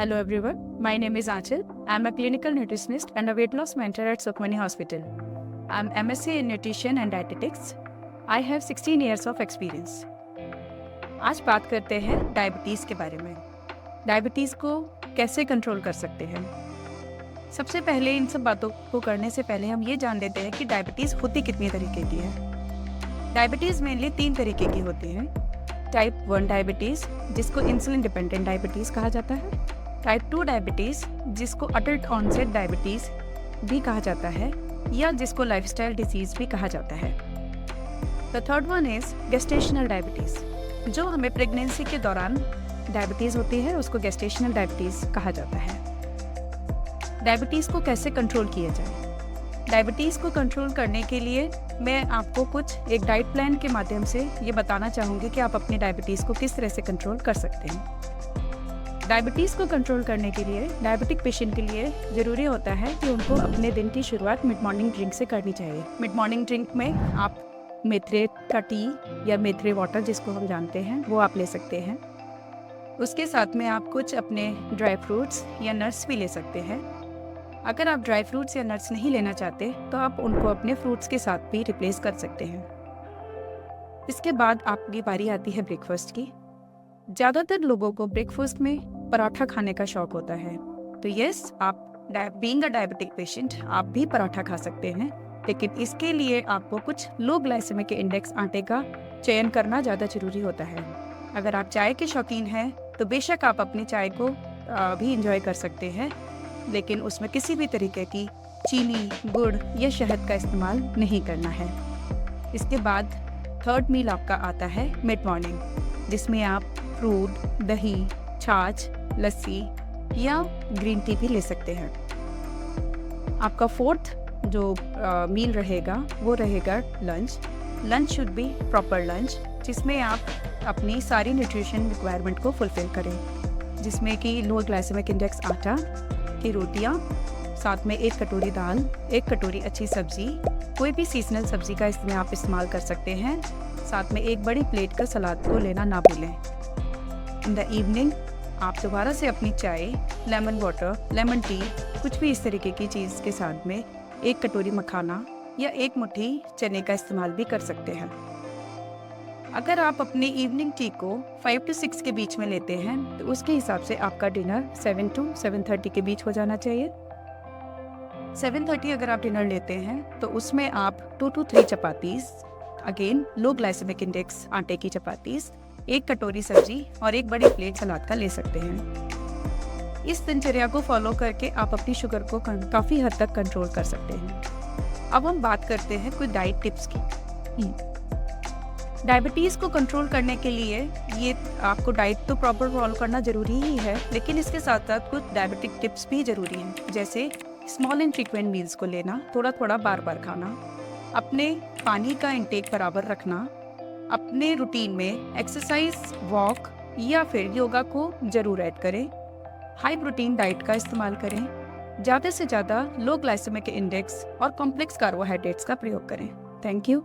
Hello everyone, my name is Aanchal. I'm a clinical nutritionist and a weight loss mentor at Sukhmani Hospital. I'm MSc in Nutrition and Dietetics. I have 16 years of experience. आज बात करते हैं diabetes के बारे में। Diabetes को कैसे control कर सकते हैं। सबसे पहले इन सब बातों को करने से पहले हम ये जान लेते हैं कि डायबिटीज़ होती कितनी तरीके की है। डायबिटीज़ मेनली 3 तरीके की होती है। टाइप 1 डायबिटीज़ जिसको इंसुलिन डिपेंडेंट डायबिटीज़ कहा जाता है। टाइप 2 डायबिटीज़ जिसको अडल्ट ऑनसेट डायबिटीज़ भी कहा जाता है या जिसको लाइफस्टाइल डिजीज़ भी कहा जाता है। The third one is gestational diabetes, जो हमें प्रेगनेंसी के दौरान डायबिटीज़ होती है उसको गेस्टेशनल डायबिटीज़ कहा जाता है। डायबिटीज़ को कैसे कंट्रोल किया जाए। डायबिटीज़ को कंट्रोल करने के लिए मैं आपको कुछ एक डाइट प्लान के माध्यम से ये बताना चाहूँगी कि आप अपनी डायबिटीज़ को किस तरह से कंट्रोल कर सकते हैं। डायबिटीज़ को कंट्रोल करने के लिए डायबिटिक पेशेंट के लिए ज़रूरी होता है कि उनको अपने दिन की शुरुआत मिड मॉर्निंग ड्रिंक से करनी चाहिए। मिड मॉर्निंग ड्रिंक में आप मेथरे का टी या मेथरे वाटर जिसको हम जानते हैं वो आप ले सकते हैं। उसके साथ में आप कुछ अपने ड्राई फ्रूट्स या नट्स भी ले सकते हैं। अगर आप ड्राई फ्रूट्स या नट्स नहीं लेना चाहते तो आप उनको अपने फ्रूट्स के साथ भी रिप्लेस कर सकते हैं। इसके बाद आपकी बारी आती है ब्रेकफास्ट की। ज़्यादातर लोगों को ब्रेकफास्ट में पराठा खाने का शौक होता है, तो यस, आप बीइंग अ डायबिटिक पेशेंट आप भी पराठा खा सकते हैं, लेकिन इसके लिए आपको कुछ लो ग्लाइसेमिक इंडेक्स आटे का चयन करना ज़्यादा ज़रूरी होता है। अगर आप चाय के शौकीन हैं तो बेशक आप अपनी चाय को भी इंजॉय कर सकते हैं, लेकिन उसमें किसी भी तरीके की चीनी, गुड़ या शहद का इस्तेमाल नहीं करना है। इसके बाद थर्ड मील आपका आता है मिड मॉर्निंग, जिसमें आप फ्रूट, दही, छाछ, लस्सी या ग्रीन टी भी ले सकते हैं। आपका फोर्थ जो मील रहेगा वो रहेगा lunch. Lunch should be proper lunch, जिसमें आप अपनी सारी न्यूट्रिशन रिक्वायरमेंट को फुलफिल करें, जिसमें कि लो ग्लाइसेमिक इंडेक्स आटा की रोटियां, साथ में 1 कटोरी दाल, 1 कटोरी अच्छी सब्जी, कोई भी सीजनल सब्जी का इसमें आप इस्तेमाल कर सकते हैं। साथ में 1 बड़ी प्लेट का सलाद को लेना ना भूलें। इन द इवनिंग आप दोबारा से अपनी चाय, लेमन वाटर, लेमन टी, कुछ भी इस तरीके की चीज़ के साथ में 1 कटोरी मखाना या 1 मुट्ठी चने का इस्तेमाल भी कर सकते हैं। अगर आप अपनी इवनिंग टी को 5 to 6 के बीच में लेते हैं तो उसके हिसाब से आपका डिनर 7 to 7:30 के बीच हो जाना चाहिए। 7:30 अगर आप डिनर लेते हैं तो उसमें आप 2 to 3 chapatis, again low glycemic index आटे की चपातीस, 1 कटोरी सब्जी और 1 बड़ी प्लेट सलाद का ले सकते हैं। इस दिनचर्या को फॉलो करके आप अपनी शुगर को काफ़ी हद तक कंट्रोल कर सकते हैं। अब हम बात करते हैं कुछ डाइट टिप्स की। डायबिटीज़ को कंट्रोल करने के लिए ये आपको डाइट तो प्रॉपर फॉलो करना ज़रूरी ही है, लेकिन इसके साथ साथ कुछ डायबिटिक टिप्स भी ज़रूरी हैं, जैसे स्मॉल एंड फ्रीक्वेंट मील्स को लेना, थोड़ा थोड़ा बार बार खाना, अपने पानी का इंटेक बराबर रखना, अपने रूटीन में एक्सरसाइज, वॉक या फिर योगा को ज़रूर ऐड करें, हाई प्रोटीन डाइट का इस्तेमाल करें, ज़्यादा से ज़्यादा लो ग्लाइसेमिक इंडेक्स और कॉम्प्लेक्स कार्बोहाइड्रेट्स का प्रयोग करें। Thank you.